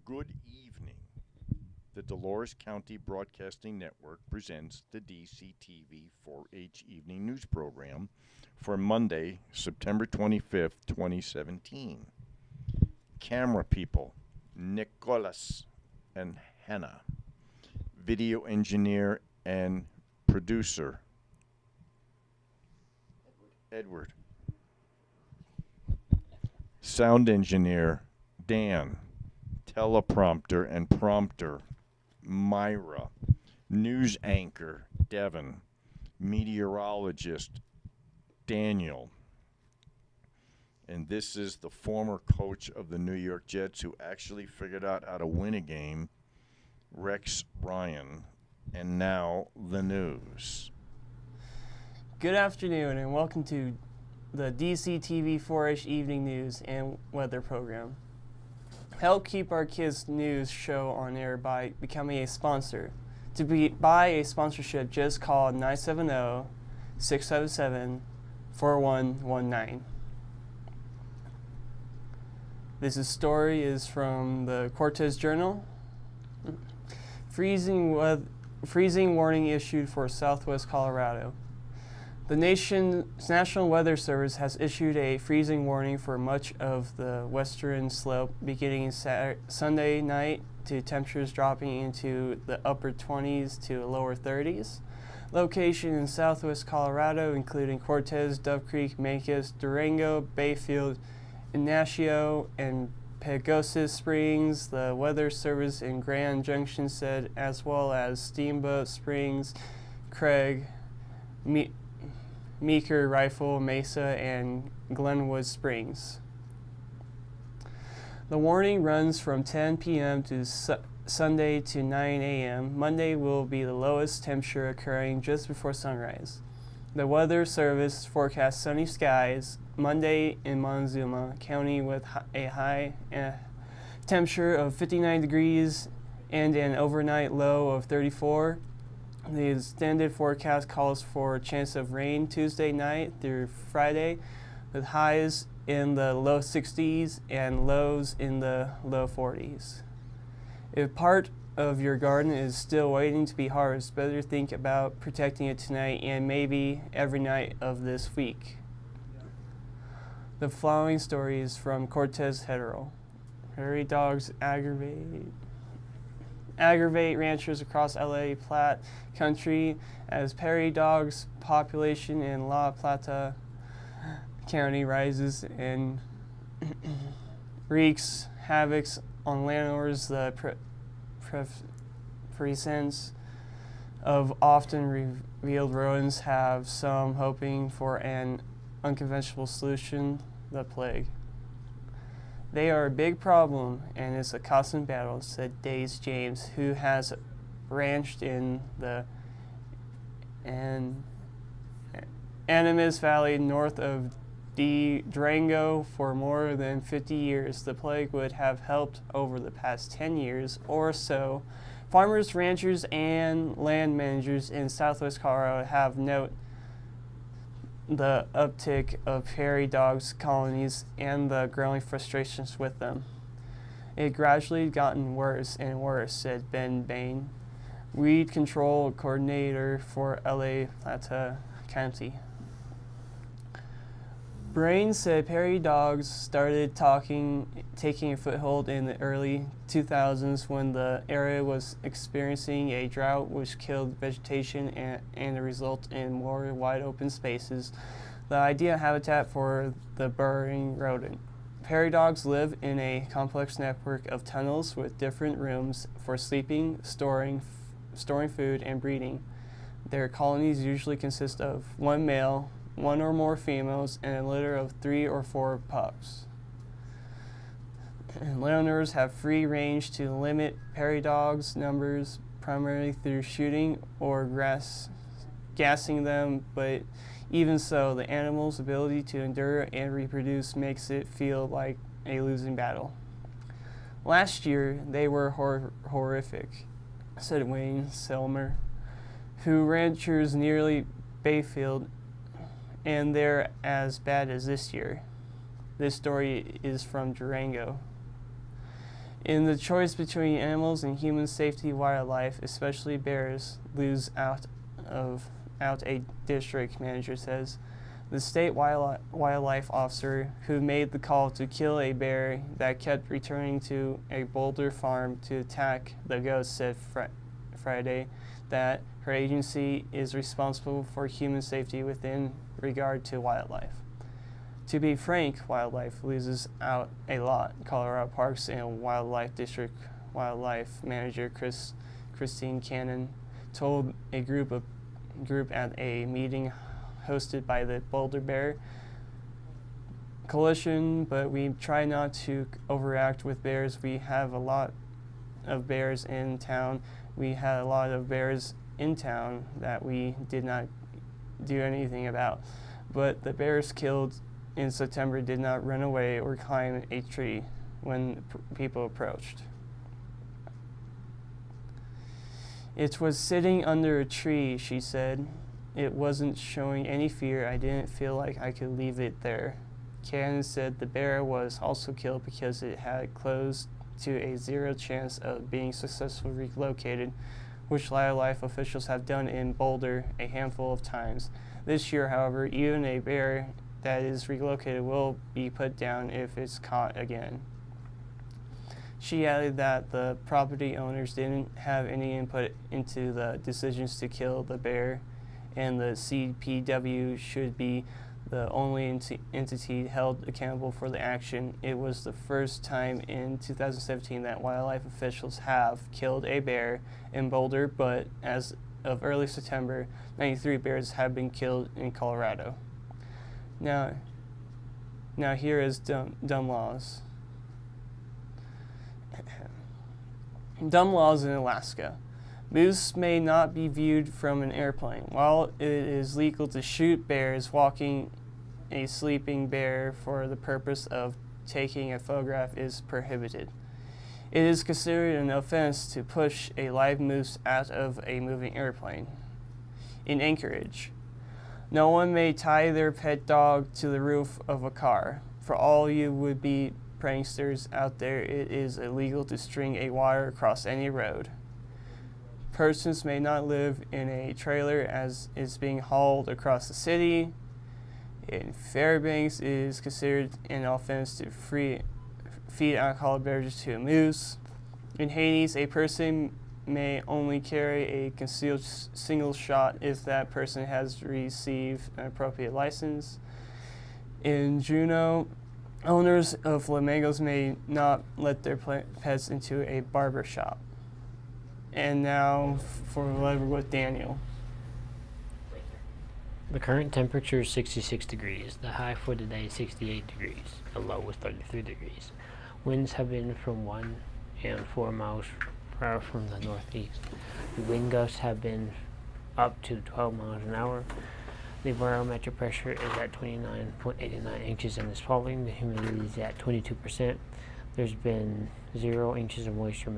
Good evening. The Dolores County Broadcasting Network presents the DCTV 4-H Evening News Program for Monday, September 25th, 2017. Camera people, Nicholas and Hannah. Video engineer and producer, Edward. Sound engineer, Dan. Teleprompter and prompter, Myra. News anchor, Devin. Meteorologist, Daniel. And this is the former coach of the New York Jets who actually figured out how to win a game, Rex Ryan. And now the news. Good afternoon and welcome to the DCTV 4-H Evening News and Weather Program. Help keep our kids' news show on air by becoming a sponsor. To buy a sponsorship, just call 970-677-4119. This story is from the Cortez Journal. Freezing warning issued for Southwest Colorado. The nation's National Weather Service has issued a freezing warning for much of the western slope beginning Sunday night, to temperatures dropping into the upper 20s to lower 30s. Location in southwest Colorado, including Cortez, Dove Creek, Mancos, Durango, Bayfield, Ignacio, and Pagosa Springs. The Weather Service in Grand Junction said, as well as Steamboat Springs, Craig, Meeker, Rifle, Mesa, and Glenwood Springs. The warning runs from 10 p.m. to Sunday to 9 a.m. Monday will be the lowest temperature, occurring just before sunrise. The Weather Service forecasts sunny skies Monday in Montezuma County with a high temperature of 59 degrees and an overnight low of 34. The extended forecast calls for a chance of rain Tuesday night through Friday, with highs in the low 60s and lows in the low 40s. If part of your garden is still waiting to be harvested, better think about protecting it tonight and maybe every night of this week. The following story is from Cortez Herald. Prairie dogs aggravate ranchers across LA Platte country as prairie dogs population in La Plata County rises and wreaks havoc on landowners. The presence of often revealed rodents have some hoping for an unconventional solution: the plague. They are a big problem, and it's a constant battle, said Daze James, who has ranched in the Animas Valley north of Durango for more than 50 years. The plague would have helped over the past 10 years or so. Farmers, ranchers, and land managers in southwest Colorado have noted the uptick of prairie dogs colonies and the growing frustrations with them. It gradually gotten worse and worse, said Ben Bain, weed control coordinator for LA Plata County. Brain said prairie dogs started taking a foothold in the early 2000s when the area was experiencing a drought which killed vegetation and result in more wide open spaces, the ideal habitat for the burrowing rodent. Prairie dogs live in a complex network of tunnels with different rooms for sleeping, storing food, and breeding. Their colonies usually consist of one male, one or more females, and a litter of 3 or 4 pups. And landowners have free range to limit prairie dogs' numbers primarily through shooting or gassing them, but even so, the animals' ability to endure and reproduce makes it feel like a losing battle. Last year, they were horrific, said Wayne Selmer, who ranchers nearly Bayfield, and they're as bad as this year. This story is from Durango. In the choice between animals and human safety, wildlife, especially bears, lose out a district manager says. The state wildlife officer who made the call to kill a bear that kept returning to a Boulder farm to attack the goats said Friday that her agency is responsible for human safety within regard to wildlife. To be frank, wildlife loses out a lot, Colorado Parks and Wildlife District wildlife manager Christine Cannon told a group at a meeting hosted by the Boulder Bear Coalition, but we try not to overact with bears. We have a lot of bears in town. We had a lot of bears in town that we did not do anything about. But the bears killed in September did not run away or climb a tree when people approached. It was sitting under a tree, she said. It wasn't showing any fear. I didn't feel like I could leave it there. Cannon said the bear was also killed because it had close to a 0 chance of being successfully relocated, which wildlife officials have done in Boulder a handful of times. This year, however, even a bear that is relocated will be put down if it's caught again. She added that the property owners didn't have any input into the decisions to kill the bear, and the CPW should be the only entity held accountable for the action. It was the first time in 2017 that wildlife officials have killed a bear in Boulder, but as of early September, 93 bears have been killed in Colorado. Now here is dumb laws. Dumb laws in Alaska. Moose may not be viewed from an airplane. While it is legal to shoot bears, walking a sleeping bear for the purpose of taking a photograph is prohibited. It is considered an offense to push a live moose out of a moving airplane. In Anchorage, no one may tie their pet dog to the roof of a car. For all you would-be pranksters out there, it is illegal to string a wire across any road. Persons may not live in a trailer as it's being hauled across the city. In Fairbanks, it is considered an offense to feed alcoholic beverages to a moose. In Hades, a person may only carry a concealed single shot if that person has received an appropriate license. In Juneau, owners of flamingos may not let their pets into a barber shop. And now for Lever with Daniel. The current temperature is 66 degrees. The high for today is 68 degrees. The low was 33 degrees. Winds have been from 1 and 4 miles per hour from the northeast. The wind gusts have been up to 12 miles an hour. The barometric pressure is at 29.89 inches and is falling. The humidity is at 22%. There's been 0 inches of moisture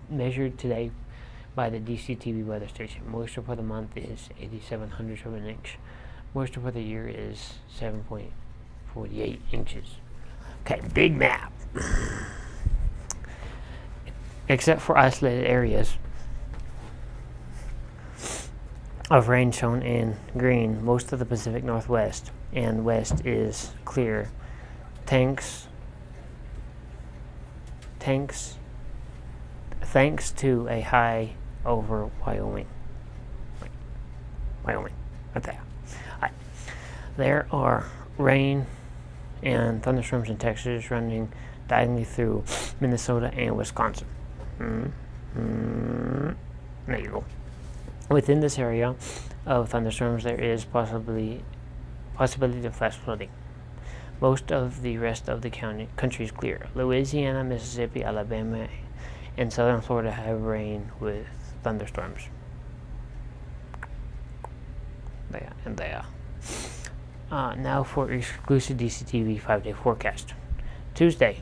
measured today by the DCTV weather station. Moisture for the month is 8,700 of an inch. Moisture for the year is 7.48 inches. Okay, big map. Except for isolated areas of rain shown in green, most of the Pacific Northwest and West is clear. Thanks to a high over Wyoming. Right there. Right. There are rain and thunderstorms in Texas running diagonally through Minnesota and Wisconsin. There you go. Within this area of thunderstorms, there is possibility of flash flooding. Most of the rest of the country is clear. Louisiana, Mississippi, Alabama, and southern Florida have rain with thunderstorms. There. Now for exclusive DCTV 5-day forecast. Tuesday,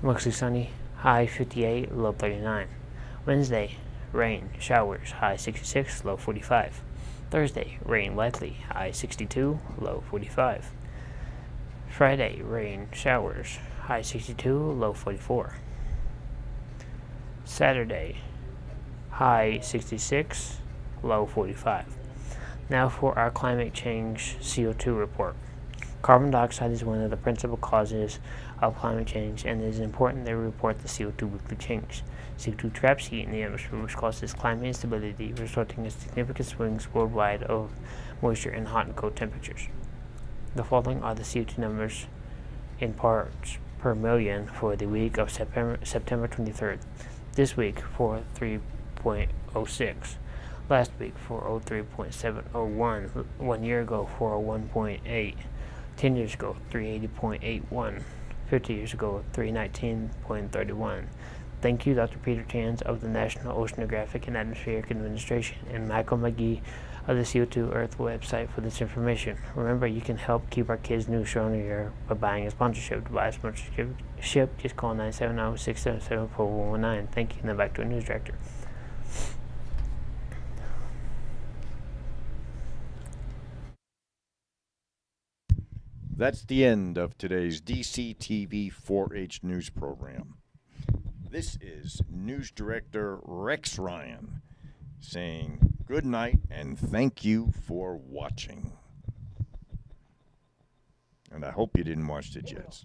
mostly sunny, high 58, low 39. Wednesday, rain, showers, high 66, low 45. Thursday, rain likely, high 62, low 45. Friday, rain, showers, high 62, low 44. Saturday, high 66, low 45. Now for our climate change CO2 report. Carbon dioxide is one of the principal causes of climate change, and it is important that we report the CO2 weekly change. CO2 traps heat in the atmosphere, which causes climate instability, resulting in significant swings worldwide of moisture and hot and cold temperatures. The following are the CO2 numbers in parts per million for the week of September 23rd. This week, 403.06. Last week, 403.701. 1 year ago, 401.8. 10 years ago, 380.81. 50 years ago, 319.31. Thank you, Dr. Peter Tans of the National Oceanographic and Atmospheric Administration and Michael McGee of the CO2 Earth website for this information. Remember, you can help keep our kids' news show on the air by buying a sponsorship. To buy a sponsorship, just call 970-677-4119. Thank you. Now back to our news director. That's the end of today's DCTV 4-H news program. This is News Director Rex Ryan saying good night and thank you for watching. And I hope you didn't watch the Jets.